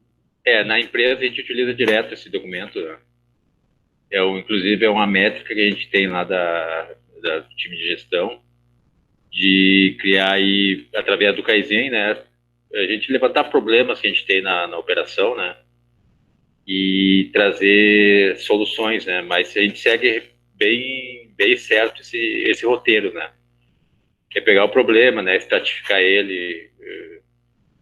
Na empresa a gente utiliza direto esse documento. Né? Inclusive é uma métrica que a gente tem lá da time de gestão, de criar aí, através do Kaizen, né? A gente levantar problemas que a gente tem na operação, né? E trazer soluções, né? Mas a gente segue bem certo esse roteiro, né? Que é pegar o problema, né? Estratificar ele,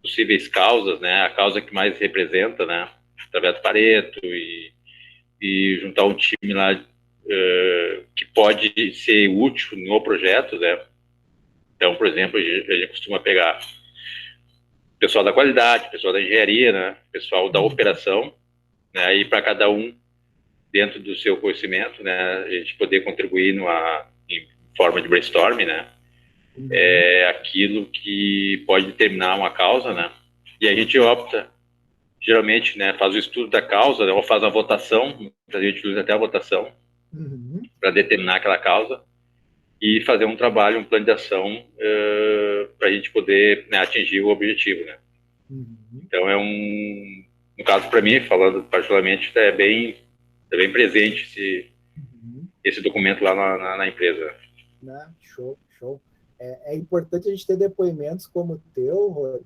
possíveis causas, né? A causa que mais representa, né? Através do Pareto e juntar um time lá que pode ser útil no projeto, né? Então, por exemplo, a gente costuma pegar pessoal da qualidade, pessoal da engenharia, né? Pessoal da operação, né? E para cada um, dentro do seu conhecimento, né? A gente poder contribuir em forma de brainstorming, né? É aquilo que pode determinar uma causa, né? E a gente opta, geralmente, né? Faz o estudo da causa, né, ou faz a votação, a gente usa até a votação para determinar aquela causa e fazer um trabalho, um plano de ação para a gente poder, né, atingir o objetivo, né? Então no caso para mim, falando particularmente, é bem presente esse documento lá na empresa. Show. É importante a gente ter depoimentos como o teu,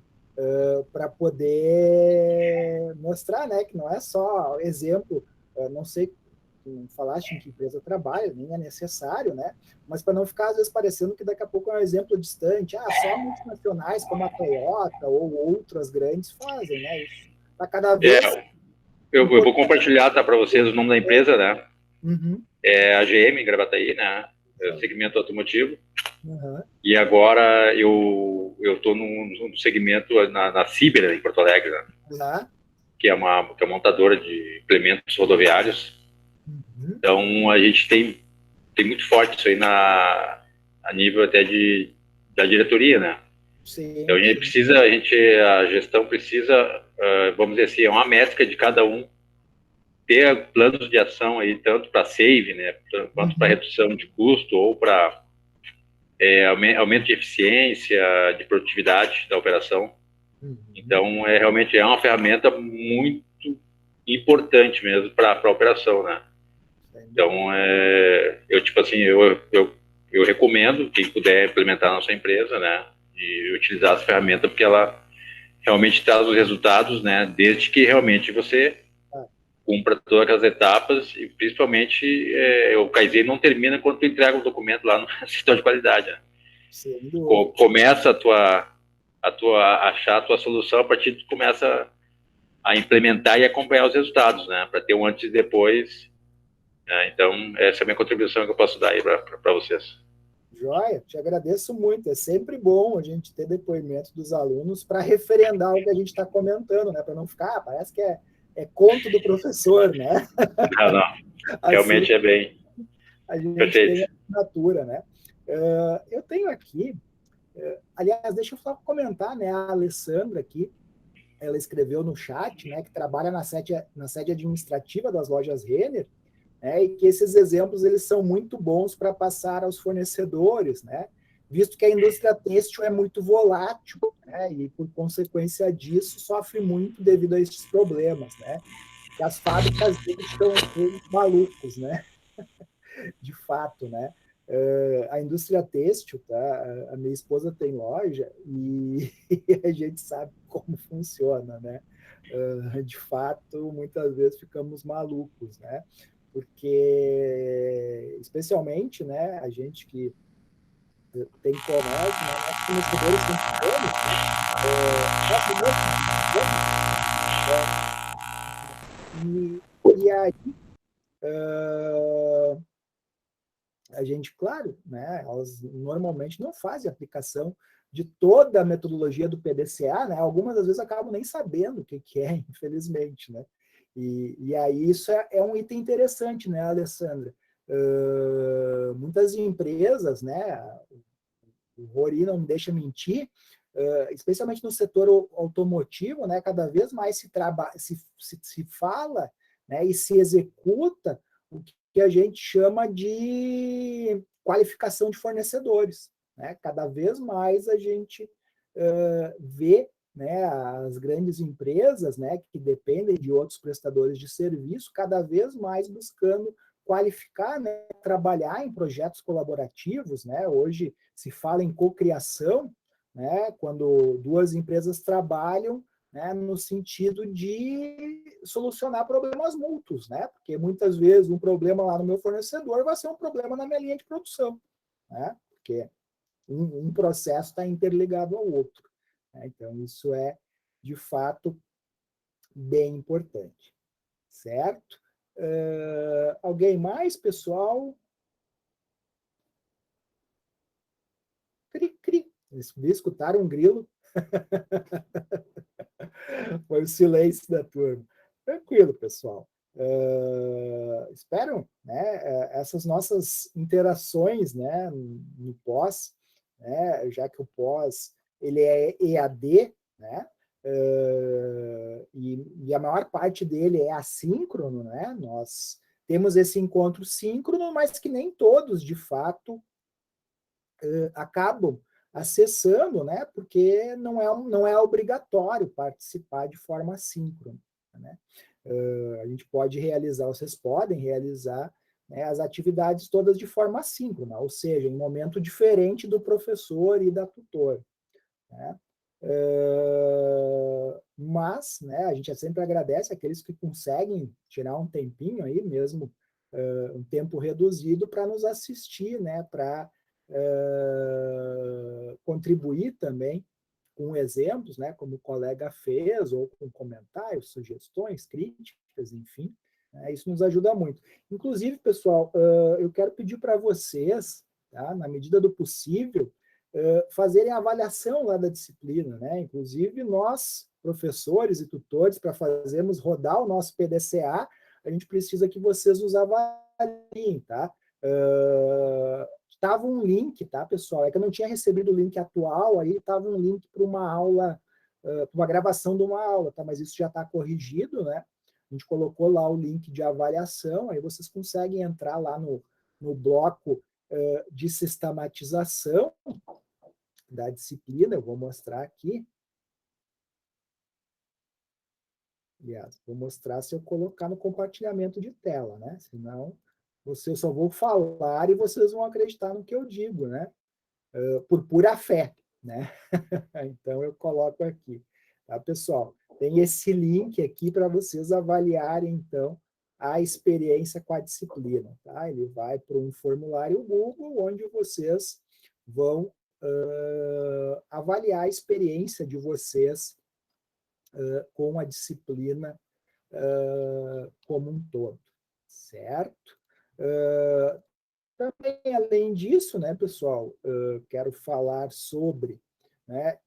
para poder mostrar, né, que não é só exemplo, não sei, não falaste em que empresa trabalha, nem é necessário, né, mas para não ficar, às vezes, parecendo que daqui a pouco é um exemplo distante, só multinacionais como a Toyota ou outras grandes fazem, né, isso está cada vez... Eu vou compartilhar, tá, para vocês o nome da empresa, né, é a GM, Gravataí, né, segmento automotivo. E agora eu estou no segmento na Ciber, em Porto Alegre, né? Que é uma montadora de implementos rodoviários. Então a gente tem muito forte isso aí a nível até da diretoria, né? Sim, então a gestão precisa, vamos dizer assim, é uma métrica de cada um ter planos de ação aí, tanto para save, né, quanto para redução de custo ou para aumento de eficiência, de produtividade da operação. Então, realmente é uma ferramenta muito importante mesmo para a operação, né? Então, eu recomendo quem puder implementar na sua empresa, né, e utilizar essa ferramenta, porque ela realmente traz os resultados, né, desde que realmente você cumpra todas as etapas e, principalmente, o Kaizen não termina quando tu entrega o documento lá no setor de qualidade, né? Começa achar a tua solução, a partir de tu começa a implementar e acompanhar os resultados, né, para ter um antes e depois, né? Então, essa é a minha contribuição que eu posso dar aí para vocês. Joia, te agradeço muito. É sempre bom a gente ter depoimento dos alunos para referendar o que a gente está comentando, né? Para não ficar, parece que é conto do professor, né? Não. Realmente assim, é bem. A gente perfeito. Tem a assinatura, né? Eu tenho aqui, aliás, deixa eu só comentar, né? A Alessandra aqui, ela escreveu no chat, né? Que trabalha na sede administrativa das lojas Renner, e que esses exemplos eles são muito bons para passar aos fornecedores, né? Visto que a indústria têxtil é muito volátil, né? E por consequência disso sofre muito devido a esses problemas, né? Que as fábricas estão malucos, né? De fato, né? A indústria têxtil, tá? A minha esposa tem loja e a gente sabe como funciona, né? De fato, muitas vezes ficamos malucos, né? Porque, especialmente, né, a gente que tem comércio, né, nossos fornecedores são pequenos, e aí a gente, claro, né, elas normalmente não fazem aplicação de toda a metodologia do PDCA, né, algumas das vezes acabam nem sabendo o que é, infelizmente, né. E aí isso é um item interessante, né, Alessandra? Muitas empresas, né, o Rory não me deixa mentir, especialmente no setor automotivo, né, cada vez mais se fala, né, e se executa o que a gente chama de qualificação de fornecedores. Né? Cada vez mais a gente vê, né, as grandes empresas, né, que dependem de outros prestadores de serviço, cada vez mais buscando qualificar, né, trabalhar em projetos colaborativos. Né? Hoje se fala em cocriação, né, quando duas empresas trabalham, né, no sentido de solucionar problemas mútuos, né? Porque muitas vezes um problema lá no meu fornecedor vai ser um problema na minha linha de produção, né? Porque um processo está interligado ao outro. Né? Então, isso é, de fato, bem importante. Certo? Alguém mais, pessoal? Cri, cri. Escutaram um grilo? Foi o silêncio da turma. Tranquilo, pessoal. Espero, né, essas nossas interações, né, no pós, né, já que o pós ele é EAD, né, e a maior parte dele é assíncrono, né, nós temos esse encontro síncrono, mas que nem todos, de fato, acabam acessando, né, porque não é obrigatório participar de forma síncrona. Né? A gente pode realizar, vocês podem realizar, né, as atividades todas de forma assíncrona, ou seja, em momento diferente do professor e da tutora. Né? Mas, né, a gente sempre agradece aqueles que conseguem tirar um tempinho aí, mesmo um tempo reduzido, para nos assistir, né, para contribuir também com exemplos, né, como o colega fez, ou com comentários, sugestões, críticas, enfim. Né, isso nos ajuda muito. Inclusive, pessoal, eu quero pedir para vocês, tá, na medida do possível, fazerem a avaliação lá da disciplina. Né? Inclusive, nós, professores e tutores, para fazermos rodar o nosso PDCA, a gente precisa que vocês nos avaliem. Tá? Estava um link, tá, pessoal? É que eu não tinha recebido o link atual, aí estava um link para uma aula, para uma gravação de uma aula, tá? Mas isso já está corrigido, né? A gente colocou lá o link de avaliação, aí vocês conseguem entrar lá no bloco de sistematização da disciplina, eu vou mostrar aqui. Aliás, vou mostrar se eu colocar no compartilhamento de tela, né? Senão, eu só vou falar e vocês vão acreditar no que eu digo, né? Por pura fé, né? Então, eu coloco aqui. Tá, pessoal? Tem esse link aqui para vocês avaliarem, então, a experiência com a disciplina. Tá? Ele vai para um formulário Google, onde vocês vão avaliar a experiência de vocês com a disciplina como um todo, certo? Também, além disso, né, pessoal, quero falar sobre, né,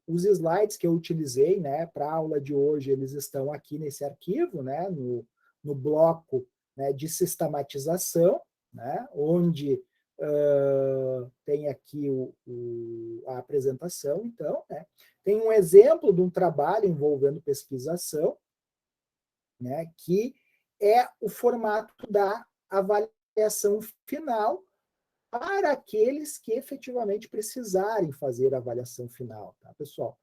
os slides que eu utilizei, né, para a aula de hoje, eles estão aqui nesse arquivo, né, no bloco, né, de sistematização, né, onde tem aqui a apresentação, então, né, tem um exemplo de um trabalho envolvendo pesquisação, né, que é o formato da avaliação final para aqueles que efetivamente precisarem fazer a avaliação final, tá, pessoal?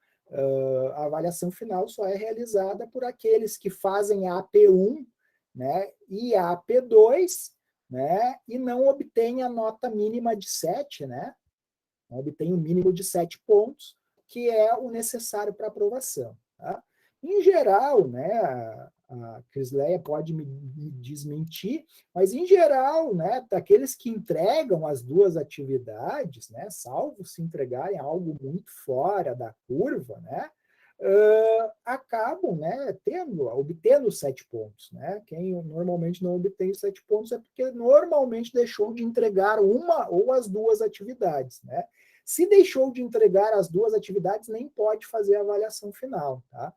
A avaliação final só é realizada por aqueles que fazem a AP1, né, e a AP2, né, e não obtêm a nota mínima de 7, né, obtém o mínimo de 7 pontos, que é o necessário para aprovação. Tá? Em geral, né, a Crisleia pode me desmentir, mas em geral, né, daqueles que entregam as duas atividades, né, salvo se entregarem algo muito fora da curva, né, acabam, né, obtendo 7 pontos. Né? Quem normalmente não obtém 7 pontos é porque normalmente deixou de entregar uma ou as duas atividades. Né? Se deixou de entregar as duas atividades, nem pode fazer a avaliação final. Tá?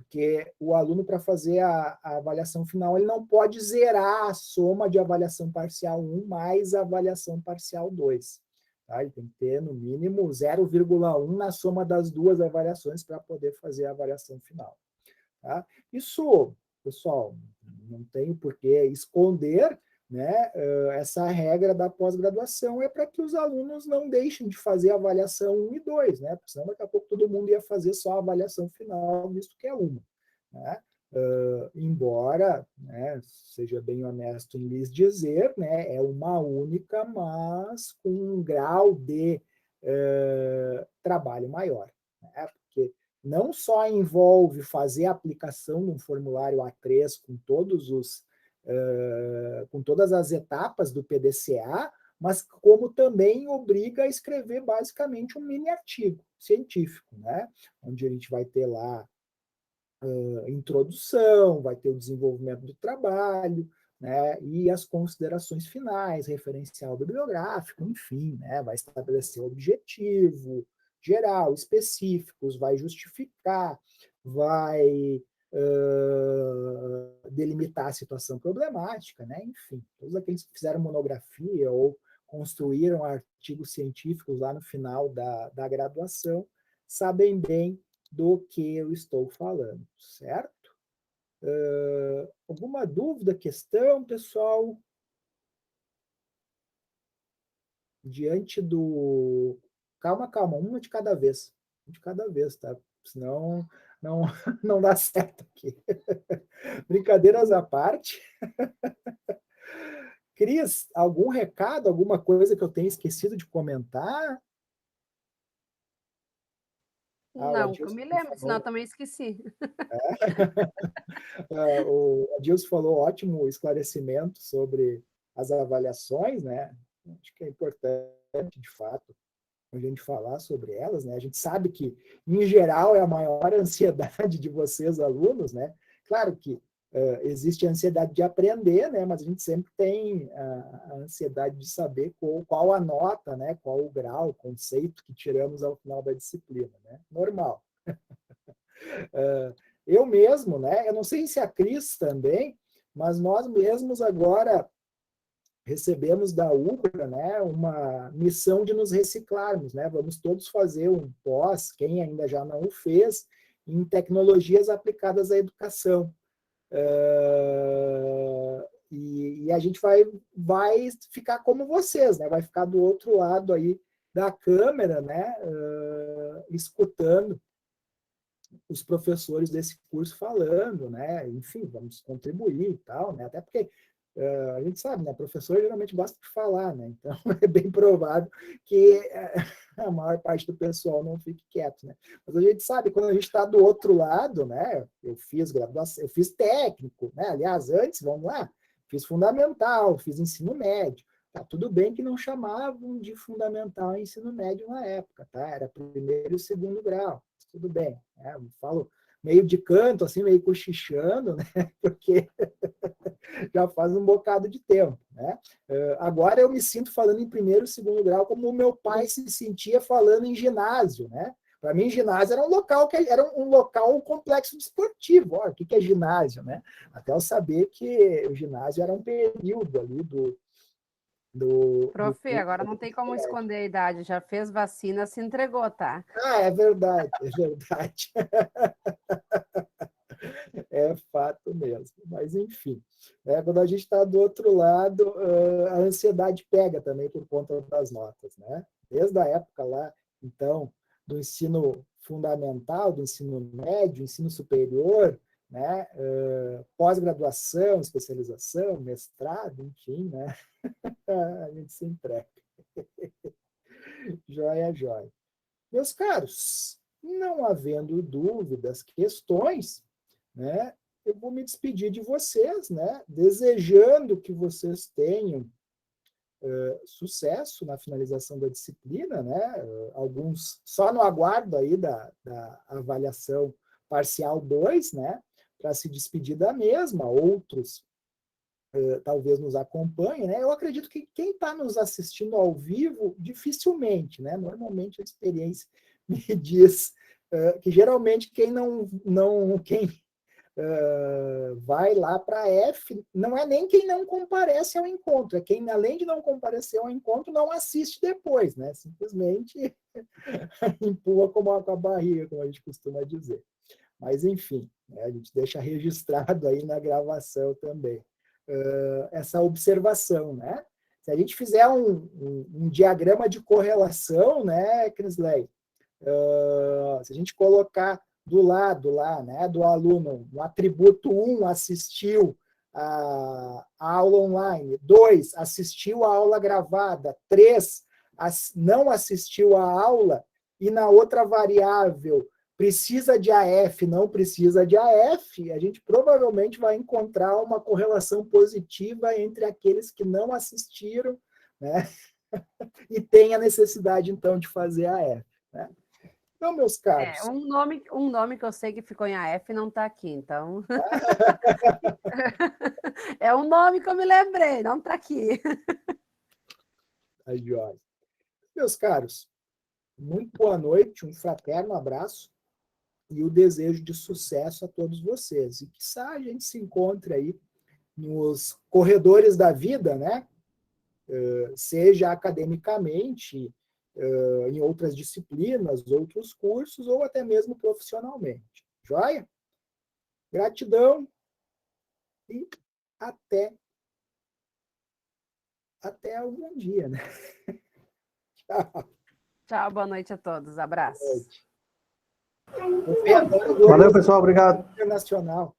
Porque o aluno, para fazer a avaliação final, ele não pode zerar a soma de avaliação parcial 1 mais a avaliação parcial 2. Tá? Ele tem que ter, no mínimo, 0,1 na soma das duas avaliações para poder fazer a avaliação final. Tá? Isso, pessoal, não tenho por que esconder, né? Essa regra da pós-graduação é para que os alunos não deixem de fazer a avaliação 1 e 2, né? Porque senão daqui a pouco todo mundo ia fazer só a avaliação final, visto que é uma. Né? Embora, né, seja bem honesto em lhes dizer, né, é uma única, mas com um grau de trabalho maior. Né? Porque não só envolve fazer a aplicação de um formulário A3 com todas as etapas do PDCA, mas como também obriga a escrever basicamente um mini artigo científico, né? Onde a gente vai ter lá introdução, vai ter o desenvolvimento do trabalho, né? E as considerações finais, referencial bibliográfico, enfim, né? Vai estabelecer o objetivo geral, específicos, vai justificar, vai delimitar a situação problemática, né? Enfim, todos aqueles que fizeram monografia ou construíram artigos científicos lá no final da graduação sabem bem do que eu estou falando, certo? Alguma dúvida, questão, pessoal? Diante do... Calma, uma de cada vez. Um de cada vez, tá? Senão não dá certo aqui. Brincadeiras à parte. Cris, algum recado, alguma coisa que eu tenha esquecido de comentar? Não, que eu me lembro, senão eu também esqueci. O Adilson falou ótimo esclarecimento sobre as avaliações, né? Acho que é importante, de fato, a gente falar sobre elas, né? A gente sabe que, em geral, é a maior ansiedade de vocês, alunos, né? Claro que existe a ansiedade de aprender, né? Mas a gente sempre tem a ansiedade de saber qual a nota, né? Qual o grau, o conceito que tiramos ao final da disciplina, né? Normal. Eu mesmo, né? Eu não sei se a Cris também, mas nós mesmos agora recebemos da UBRA, né, uma missão de nos reciclarmos, né? Vamos todos fazer um pós, quem ainda já não o fez, em tecnologias aplicadas à educação. E a gente vai ficar como vocês, né? Vai ficar do outro lado aí da câmera, né? Escutando os professores desse curso falando, né? Enfim, vamos contribuir e tal, né? Até porque a gente sabe, né? Professor geralmente gosta de falar, né? Então é bem provável que a maior parte do pessoal não fique quieto, né? Mas a gente sabe, quando a gente está do outro lado, né? Eu fiz graduação, eu fiz técnico, né? Aliás, antes, vamos lá, fiz fundamental, fiz ensino médio. Tá, tudo bem que não chamavam de fundamental e ensino médio na época, tá? Era primeiro e segundo grau, tudo bem. Né? Eu falo meio de canto, assim, meio cochichando, né? Porque já faz um bocado de tempo, né? Agora eu me sinto falando em primeiro e segundo grau como o meu pai se sentia falando em ginásio, né? Para mim, ginásio era um local, um complexo desportivo. Olha, o que é ginásio, né? Até eu saber que o ginásio era um período ali Prof, agora não tem como esconder a idade. Já fez vacina, se entregou, tá? Ah, é verdade, é verdade. É fato mesmo. Mas, enfim, quando a gente está do outro lado, a ansiedade pega também por conta das notas, né? Desde a época lá, então, do ensino fundamental, do ensino médio, ensino superior, né? Pós-graduação, especialização, mestrado, enfim, né? A gente se entrega. Joia, joia. Meus caros, não havendo dúvidas, questões, né, eu vou me despedir de vocês, né, desejando que vocês tenham sucesso na finalização da disciplina, né, alguns só no aguardo aí da avaliação parcial 2, né, para se despedir da mesma, outros talvez nos acompanhem, né? Eu acredito que quem está nos assistindo ao vivo, dificilmente, né? Normalmente a experiência me diz que geralmente quem vai lá para F, não é nem quem não comparece ao encontro, é quem, além de não comparecer ao encontro, não assiste depois, né? Simplesmente empurra com a barriga, como a gente costuma dizer. Mas, enfim, né, a gente deixa registrado aí na gravação também essa observação, né? Se a gente fizer um diagrama de correlação, né, Crisley, se a gente colocar do lado lá, né, do aluno, no atributo 1, assistiu a aula online, 2, assistiu a aula gravada, 3, não assistiu a aula, e na outra variável, precisa de AF, não precisa de AF, a gente provavelmente vai encontrar uma correlação positiva entre aqueles que não assistiram, né, e tem a necessidade, então, de fazer AF, né? Então, meus caros... Um nome que eu sei que ficou em AF não está aqui, então... É um nome que eu me lembrei, não está aqui. Tá joia. Meus caros, muito boa noite, um fraterno abraço e o desejo de sucesso a todos vocês. E quiçá a gente se encontre aí nos corredores da vida, né? Seja academicamente, em outras disciplinas, outros cursos, ou até mesmo profissionalmente. Joia? Gratidão e até algum dia, né? Tchau. Tchau, boa noite a todos. Abraço. Valeu, pessoal. Obrigado. Internacional.